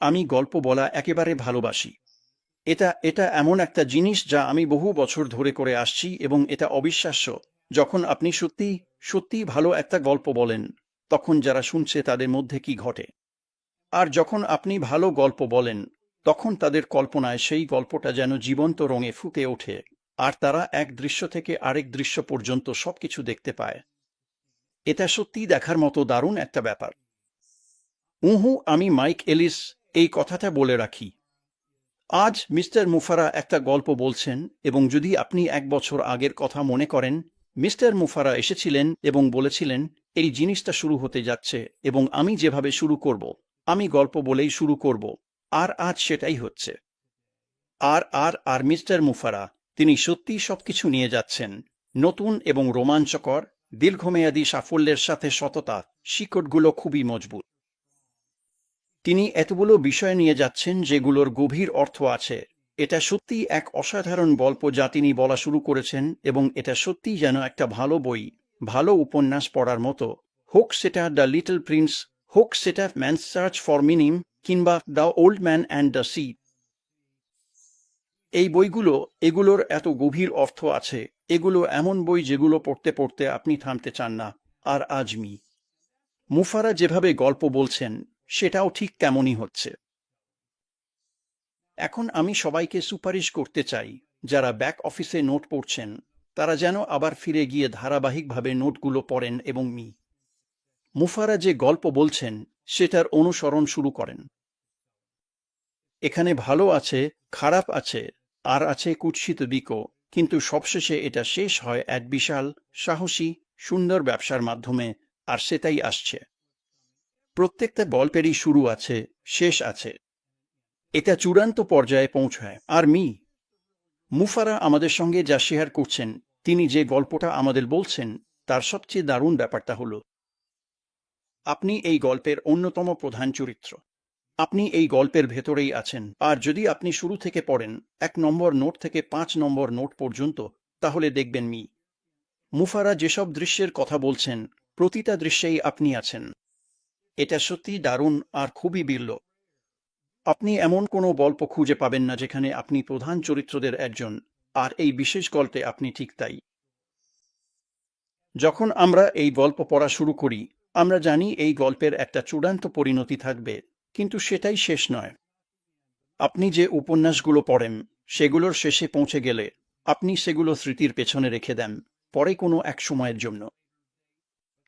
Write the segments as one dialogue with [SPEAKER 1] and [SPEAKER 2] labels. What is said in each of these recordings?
[SPEAKER 1] আমি গল্প বলা একেবারে ভালোবাসি। এটা এটা এমন একটা জিনিস যা আমি বহু বছর ধরে করে আসছি এবং এটা অবিশ্বাস্য। যখন আপনি সত্যিই ভালো একটা গল্প বলেন, তখন যারা শুনছে তাদের মধ্যে কি ঘটে। আর যখন আপনি ভালো গল্প বলেন, তখন তাদের কল্পনায় সেই গল্পটা যেন জীবন্ত রঙে ফুটে ওঠে, আর তারা এক দৃশ্য থেকে আরেক দৃশ্য পর্যন্ত সবকিছু দেখতে পায়। এটা সত্যিই দেখার মতো দারুণ একটা ব্যাপার। আমি মাইক এলিস। এই কথাটা বলে রাখি, আজ মিস্টার মুফারা একটা গল্প বলছেন, এবং যদি আপনি 1 বছর আগের কথা মনে করেন, মিস্টার মুফারা এসেছিলেন এবং বলেছিলেন এই জিনিসটা শুরু হতে যাচ্ছে এবং আমি যেভাবে শুরু করব, আমি গল্প বলেই শুরু করব। আর আজ সেটাই হচ্ছে। আর মিস্টার মুফারা, তিনি সত্যিই সবকিছু নিয়ে যাচ্ছেন, নতুন এবং রোমাঞ্চকর, দীর্ঘমেয়াদী সাফল্যের সাথে সততা, শিকড়গুলো খুবই মজবুত। তিনি এতগুলো বিষয় নিয়ে যাচ্ছেন যেগুলোর গভীর অর্থ আছে। এটা সত্যিই এক অসাধারণ গল্প যা তিনি বলা শুরু করেছেন, এবং এটা সত্যিই যেন একটা ভালো বই, ভালো উপন্যাস পড়ার মতো। হোক সেটা দ্য লিটল প্রিন্স, হোক সেটা ম্যানস সার্চ ফর মিনিং, কিংবা the old man and the sea. এই বইগুলো, এগুলোর এত গভীর অর্থ আছে। এগুলো এমন বই যেগুলো পড়তে পড়তে আপনি থামতে চান না। আর আজমি মুফারা যেভাবে গল্প বলছেন, সেটাও ঠিক তেমনই হচ্ছে। এখন আমি সবাইকে সুপারিশ করতে চাই, যারা ব্যাক অফিসে নোট পড়ছেন, তারা যেন আবার ফিরে গিয়ে ধারাবাহিকভাবে নোটগুলো পড়েন এবং মুফারা যে গল্প বলছেন সেটার অনুসরণ শুরু করেন। এখানে ভালো আছে, খারাপ আছে, আর আছে কুৎসিত দিকও, কিন্তু সবশেষে এটা শেষ হয় এক বিশাল, সাহসী, সুন্দর ব্যবসার মাধ্যমে, আর সেটাই আসছে। প্রত্যেকটা গল্পেরই শুরু আছে, শেষ আছে। এটা চূড়ান্ত পর্যায়ে পৌঁছায়। আর মুফারা আমাদের সঙ্গে যা শেয়ার করছেন, তিনি যে গল্পটা আমাদের বলছেন, তার সবচেয়ে দারুণ ব্যাপারটা হল, আপনি এই গল্পের অন্যতম প্রধান চরিত্র। আপনি এই গল্পের ভেতরেই আছেন। আর যদি আপনি শুরু থেকে পড়েন, 1 নম্বর নোট থেকে 5 নম্বর নোট পর্যন্ত, তাহলে দেখবেন মুফারা যেসব দৃশ্যের কথা বলছেন, প্রতিটা দৃশ্যেই আপনি আছেন। এটা সত্যিই দারুণ আর খুবই বিরল। আপনি এমন কোনো গল্প খুঁজে পাবেন না যেখানে আপনি প্রধান চরিত্রদের একজন, আর এই বিশেষ গল্পে আপনি ঠিক তাই। যখন আমরা এই গল্প পড়া শুরু করি, আমরা জানি এই গল্পের একটা চূড়ান্ত পরিণতি থাকবে, কিন্তু সেটাই শেষ নয়। আপনি যে উপন্যাসগুলো পড়েন, সেগুলোর শেষে পৌঁছে গেলে আপনি সেগুলো স্মৃতির পেছনে রেখে দেন, পরে কোনো এক সময়ের জন্য।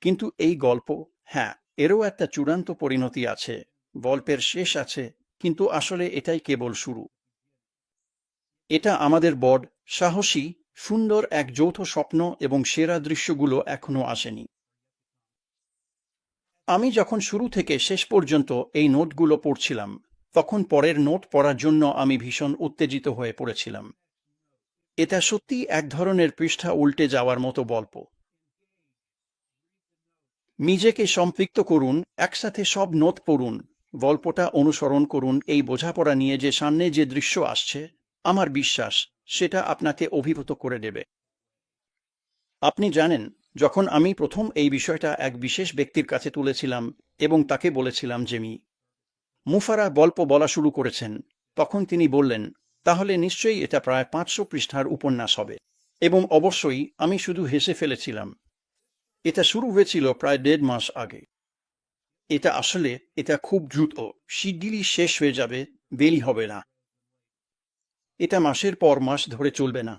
[SPEAKER 1] কিন্তু এই গল্প, হ্যাঁ, এরও একটা চূড়ান্ত পরিণতি আছে, গল্পের শেষ আছে, কিন্তু আসলে এটাই কেবল শুরু। এটা আমাদের বড়, সাহসী, সুন্দর এক যৌথ স্বপ্ন, এবং সেরা দৃশ্যগুলো এখনো আসেনি। আমি যখন শুরু থেকে শেষ পর্যন্ত এই নোটগুলো পড়ছিলাম, তখন পরের নোট পড়ার জন্য আমি ভীষণ উত্তেজিত হয়ে পড়েছিলাম। এটা সত্যিই এক ধরনের পৃষ্ঠা উল্টে যাওয়ার মতো গল্প। নিজেকে সম্পৃক্ত করুন, একসাথে সব নোট পড়ুন, গল্পটা অনুসরণ করুন, এই বোঝাপড়া নিয়ে যে সামনে যে দৃশ্য আসছে, আমার বিশ্বাস সেটা আপনাকে অভিভূত করে দেবে। আপনি জানেন, যখন আমি প্রথম এই বিষয়টা এক বিশেষ ব্যক্তির কাছে তুলেছিলাম এবং তাকে বলেছিলাম যে মুফারা গল্প বলা শুরু করেছেন, তখন তিনি বললেন, তাহলে নিশ্চয়ই এটা প্রায় 500 পৃষ্ঠার উপন্যাস হবে। এবং অবশ্যই আমি শুধু হেসে ফেলেছিলাম। এটা শুরু হয়েছিল প্রায় 1.5 মাস আগে। এটা খুব দ্রুত, শিগগিরই শেষ হয়ে যাবে, দেরি হবে না। এটা মাসের পর মাস ধরে চলবে না।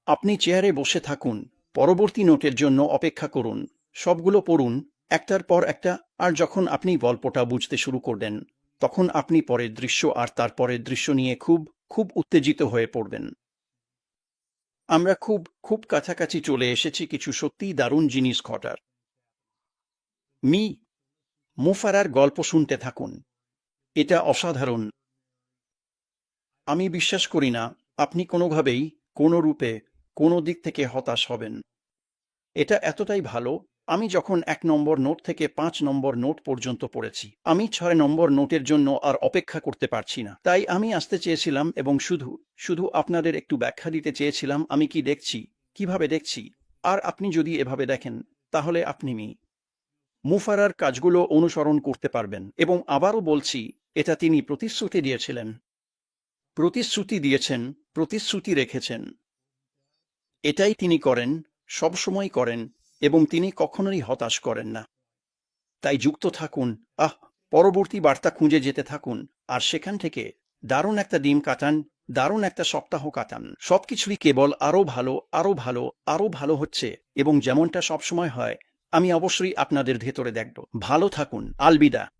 [SPEAKER 1] আপনি চেয়ারে বসে থাকুন, পরবর্তী নোটের জন্য অপেক্ষা করুন, সবগুলো পড়ুন, একটার পর একটা, আর যখন আপনি গল্পটা বুঝতে শুরু করবেন, তখন আপনি পরের দৃশ্য আর তারপরের দৃশ্য নিয়ে খুব খুব উত্তেজিত হয়ে পড়বেন। আমরা খুব খুব কাছাকাছি চলে এসেছি কিছু সত্যিই দারুণ জিনিস ঘটার। মি মুফারার গল্প শুনতে থাকুন। এটা অসাধারণ। আমি বিশ্বাস করি না আপনি কোনোভাবেই, কোনো রূপে, কোনো দিক থেকে হতাশ হবেন। এটা এতটাই ভালো। আমি যখন 1 নম্বর নোট থেকে 5 নম্বর নোট পর্যন্ত পড়েছি, আমি 6 নম্বর নোটের জন্য আর অপেক্ষা করতে পারছি না। তাই আমি আসতে চেয়েছিলাম এবং শুধু শুধু আপনাদের একটু ব্যাখ্যা দিতে চেয়েছিলাম আমি কি দেখছি, কিভাবে দেখছি। আর আপনি যদি এভাবে দেখেন, তাহলে আপনি মুফারার কাজগুলো অনুসরণ করতে পারবেন। এবং আবারও বলছি, এটা তিনি প্রতিশ্রুতি দিয়েছিলেন। প্রতিশ্রুতি দিয়েছেন, প্রতিশ্রুতি রেখেছেন। এটাই তিনি করেন, সবসময় করেন, এবং তিনি কখনোই হতাশ করেন না। তাই যুক্ত থাকুন, পরবর্তী বার্তা খুঁজে যেতে থাকুন, আর সেখান থেকে দারুণ একটা দিন কাটান, দারুণ একটা সপ্তাহ কাটান। সবকিছুই কেবল আরও ভালো, আরও ভালো, আরও ভালো হচ্ছে, এবং যেমনটা সবসময় হয়, আমি অবশ্যই আপনাদের ভেতরে দেখব। ভালো থাকুন। আলবিদা।